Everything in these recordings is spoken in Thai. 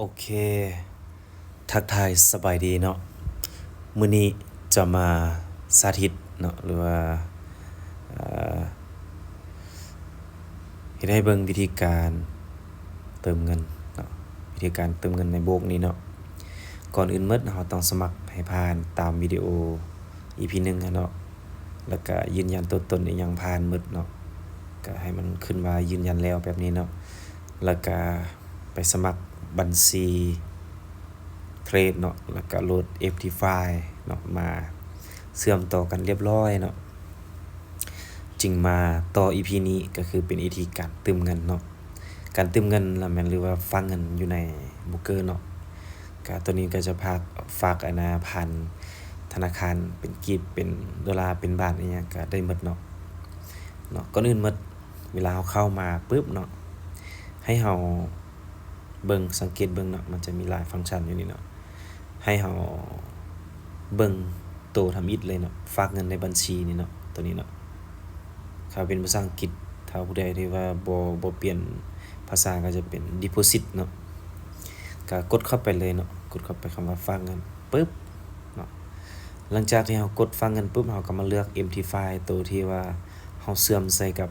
โอเคทักทายสบายดีเนาะมื้อนี้จะมาสาธิตเนาะหรือว่าเอ่อเฮ็ดให้เบิ่งวิธีการเติมเงินเนาะวิธีการเติมเงินในโบกนี้เนาะก่อนอื่นหมดเราต้องสมัครให้ผ่านตามวิดีโอ EP 1อะเนาะแล้วก็ยืนยันตัวตนอีกอย่างผ่านหมดเนาะก็ให้มันขึ้นว่ายืนยันแล้วแบบนี้เนาะแล้วก็ไปสมัครบัญชีเทรดเนาะแล้วก็โหลด FT file เนาะมาเชื่อมต่อกันเรียบร้อยเนาะจึงมาต่อ EP นี้ก็คือเป็นวิธีการเติมเงินเนาะการเติมเงินละแม่นหรือว่าฝากเงินอยู่ในโบรกเกอร์เนาะก็ตัวนี้ก็จะฝากผ่านธนาคารเป็นกีบเป็นดอลลาร์เป็นบาทอีหยังก็ได้หมดเนาะก่อนอื่นหมดเวลาเราเข้ามาปึ๊บเนาะให้เราเบิ่งสังเกตเบิ่งเนาะมันจะมีหลายฟังก์ชันอยู่นี่เนาะให้เราเบิ่งตัวทำอิฐเลยเนาะฝากเงินในบัญชีนี่เนาะตัวนี้เนาะถ้าเป็นภาษาอังกฤษถ้าผู้ใดที่ว่าบ่เปลี่ยนภาษาก็จะเป็น deposit เนาะก็กดเข้าไปเลยเนาะกดเข้าไปคำว่าฝากเงินปึ๊บเนาะหลังจากที่เรากดฝากเงินปึ๊บเราก็มาเลือก empty file ตัวที่ว่าเราเชื่อมใส่กับ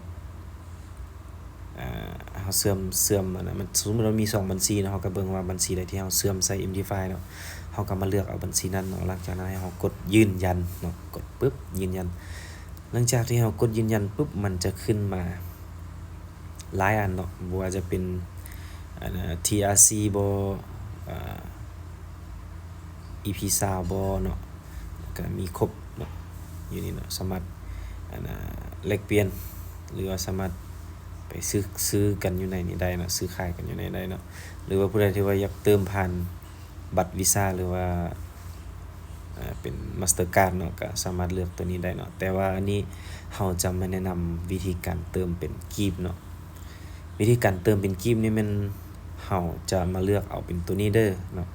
เราเชื่อมอันนั้นมันสมมุติเรามี2บัญชีเนาะเราก็เบิ่งว่าบัญชีใดที่เราเชื่อมใส่ empty file เนาะเราก็มาเลือกเอาบัญชีนั้นเนาะหลังจากนั้นให้เรากดยืนยันเนาะกดปึ๊บยืนยันหลังจากที่เรากดยืนยันปุ๊บมันจะขึ้นมาหลายอันเนาะบ่ว่าจะเป็นTRC บ่EP3 บ่เนาะก็มีครบเนาะอยู่นี่เนาะสามารถแลกเปลี่ยนหรือว่าสามารถไปซื้อกันอยู่ในนี้ได้เนาะซื้อขายกันอยู่ในได้เนาะหรือว่าผู้ใดที่ว่าอยากเติมผ่านบัตรวีซ่าหรือว่าเป็น Mastercard เนาะก็สามารถเลือกตัวนี้ได้เนาะแต่ว่าอันนี้เราจะมาแนะนำวิธีการเติมเป็นกีบเนาะวิธีการเติมเป็นกีบนี่มันเราจะมาเลือกเอาเป็นตัวนี้เด้อเนาะ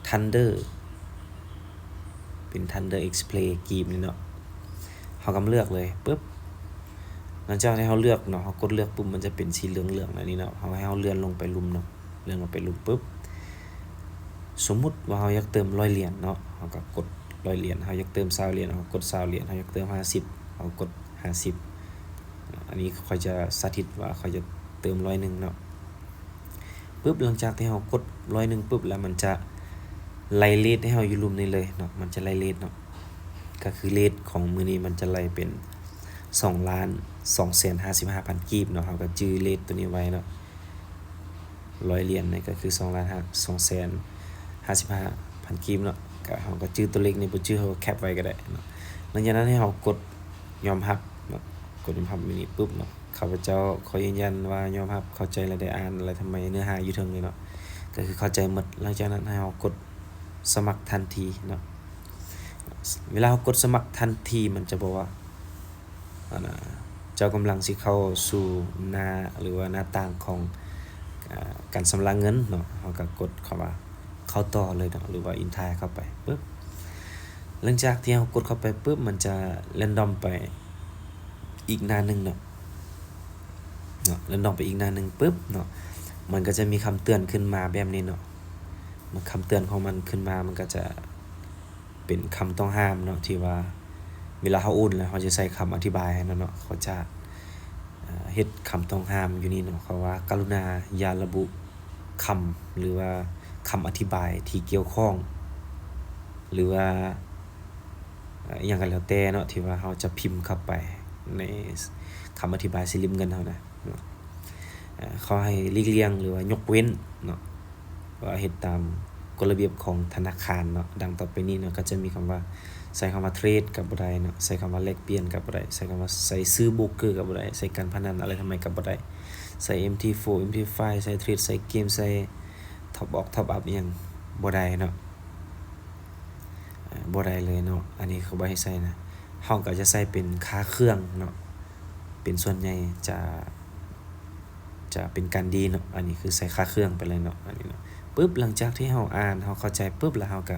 Thunder เป็น Thunder Express กีบนี่เนาะเราก็มาเลือกเลยปึ๊บหลังจากที่เราเลือกเนาะเรากดเลือกปุ๊บมันจะเป็นสีเหลืองๆอันนี้เนาะเราให้เราเลื่อนลงไปลุ่มเนาะเลื่อนลงไปลุ่มปึ๊บสมมุติว่าเราอยากเติม100เหรียญเนาะเราก็กด100เหรียญเราอยากเติม20เหรียญเรากด20เหรียญเราอยากเติม50เรากด50อันนี้ค่อยจะสาธิตว่าค่อยจะเติม100เนาะปึ๊บหลังจากที่เรากด100ปึ๊บแล้วมันจะไล่เรทให้เราอยู่ลุ่มนี้เลยเนาะมันจะไล่เรทเนาะก็คือเรทของมื้อนี้มันจะไล่เป็น2,255,000 กีบเนาะเราก็จื้อเรทตัวนี้ไว้เนาะ100เหรียญนี่ก็คือ2,255,000 กีบเนาะก็เราก็จื้อตัวเลขนี้บ่จื้อเราแคปไว้ก็ได้เนาะหลังจากนั้นให้เรากดยอมรับเนาะกดยอมรับอยู่นี่ปึ๊บเนาะข้าพเจ้าขอยืนยันว่ายอมรับเข้าใจและได้อ่านอะไรทำไมเนื้อหาอยู่เทิงนี่เนาะก็คือเข้าใจหมดหลังจากนั้นให้เรากดสมัครทันทีเนาะเวลาเรากดสมัครทันทีมันจะบอกว่าเจ้ากำลังสิเข้าสู่หน้าหรือว่าหน้าต่างของการชำระเงินเนาะเราก็กดคำว่าเข้าต่อเลยเนาะหรือว่า Enter เข้าไปปึ๊บหลังจากที่เรากดเข้าไปปึ๊บมันจะแรนดอมไปอีกหน้านึงเนาะแรนดอมไปอีกหน้านึงปึ๊บเนาะมันก็จะมีคำเตือนขึ้นมาแบบนี้เนาะมันคำเตือนของมันขึ้นมามันก็จะเป็นคำต้องห้ามเนาะที่ว่าเวลาเขาโอนแล้วเขาจะใส่คำอธิบายให้เนาะเขาจะเฮ็ดคำต้องห้ามอยู่นี่เนาะเขาว่ากรุณาอย่าระบุคำหรือว่าคำอธิบายที่เกี่ยวข้องหรือว่าอหยังก็แล้วแต่เนาะที่ว่าเราจะพิมพ์เข้าไปในคำอธิบายสลิปเงินเรานะเขาให้หลีกเลี่ยงหรือว่ายกเว้นเนาะว่าเฮ็ดตามกฎระเบียบของธนาคารเนาะดังต่อไปนี้เนาะก็จะมีคำว่าใส่คำว่าเทรดกับบ่ได้เนาะใส่คำว่าแลกเปลี่ยนกับบ่ได้ใส่คำว่าใส่ซื้อโบรกเกอร์กับบ่ได้ใส่การพนันอะไรทำไมกับบ่ได้ใส่ MT4 MT5 ใส่เทรดใส่เกมใส่ท็อปออกท็อปอัพอีหยังบ่ได้เนาะบ่ได้เลยเนาะอันนี้เขาบ่ให้ใส่นะเฮาก็จะใส่เป็นค่าเครื่องเนาะเป็นส่วนใหญ่จะเป็นการดีเนาะอันนี้คือใส่ค่าเครื่องไปเลยเนาะอันนี้เนาะปึ๊บหลังจากที่เฮาอ่านเฮาเข้าใจปึ๊บแล้วเฮาก็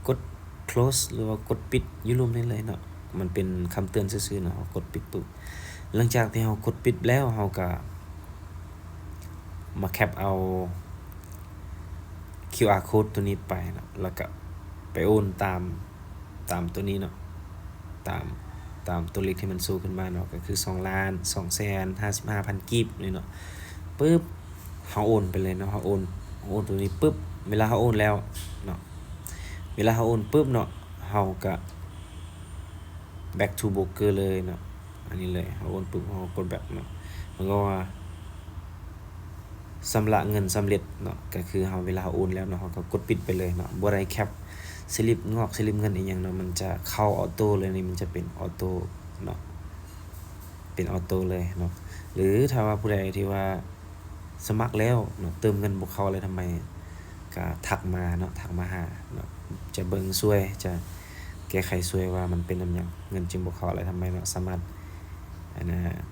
กด close หรือว่ากดปิดอยู่รูปนี้เลยเนาะมันเป็นคำเตือนซื่อๆเนาะกดปิดปุ๊บหลังจากที่เฮากดปิดแล้วเฮาก็มาแคปเอา QR code ตัวนี้ไปเนาะแล้วก็ไปโอนตามตัวนี้เนาะตามตัวเลขที่มันสู้ขึ้นมาเนาะก็คือ2,255,000 กีบนี่เนาะปึ๊บเฮาโอนไปเลยเนาะเฮาโอนตัวนี้ปึ๊บเวลาเฮาโอนแล้วเนาะเวลาเฮาโอนปึ๊บเนาะเฮาก็ back to broker เลยเนาะอันนี้เลยเฮาโอนปึ๊บเฮากด back เนาะมันก็ว่าชำระเงินสำเร็จเนาะก็คือเฮาเวลาเฮาโอนแล้วเนาะเฮาก็กดปิดไปเลยเนาะบ่ได้แคปสลิปเงินอีหยังเนาะมันจะเข้าออโต้เลยนี่มันจะเป็นออโต้เนาะเป็นออโต้เลยเนาะหรือถ้าว่าผู้ใดที่ว่าสมัครแล้วเนาะเติมเงินบ่เข้าเลยทำไมก็ทักมาเนาะทักมาหาเนาะจะเบิ่งช่วยจะแก้ไขช่วยว่ามันเป็นนำหยังเงินจึงบ่เข้าอะไรทำไมเนาะสามารถ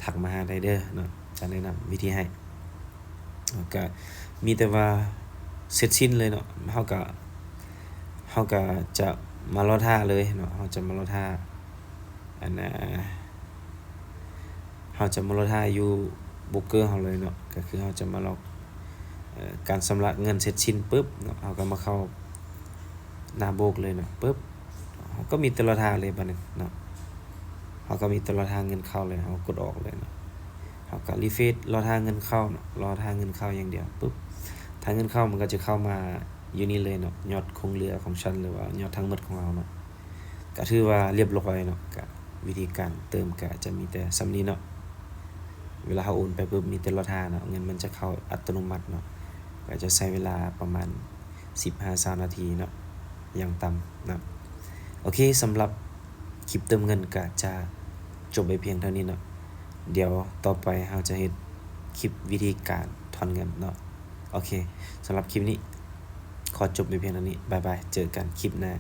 ทักมาหาได้เด้อเนาะจะแนะนำวิธีให้ก็มีแต่ว่าเสร็จสิ้นเลยเนาะเฮาก็จะมารอท่าเลยเนาะเฮาจะมารอท่าเฮาจะมารอท่าอยู่โบรกเกอร์เฮาเลยเนาะก็คือเฮาจะมารอการชำระเงินเสร็จสิ้นปึ๊บเนาะเฮาก็มาเข้าหน้าโบกเลยเนาะปึ๊บเฮาก็มีแต่รอท่าเลยบัดนี้เนาะเฮาก็มีแต่รอท่าเงินเข้าเลยเฮากดออกเลยเนาะเฮาก็รีเฟรชรอท่าเงินเข้าเนาะรอท่าเงินเข้าอย่างเดียวปึ๊บถ้าเงินเข้ามันก็จะเข้ามาอยู่นี่เลยเนาะยอดคงเหลือของฉันหรือว่ายอดทั้งหมดของเราเนาะก็ถือว่าเรียบร้อยเนาะก็วิธีการเติมก็จะมีแต่ส่ำนี้เนาะเวลาเราโอนไปปึ๊บมีแต่รอท่าเนาะเงินมันจะเข้าอัตโนมัติเนาะก็จะใช้เวลาประมาณ 15-20 นาทีเนาะอย่างต่ำเนาะโอเคสำหรับคลิปเติมเงินก็จะจบไปเพียงเท่านี้เนาะเดี๋ยวต่อไปเราจะเฮ็ดคลิปวิธีการถอนเงินเนาะโอเคสำหรับคลิปนี้ขอจบไปเพียงเท่านี้บ๊ายบายเจอกันคลิปหน้า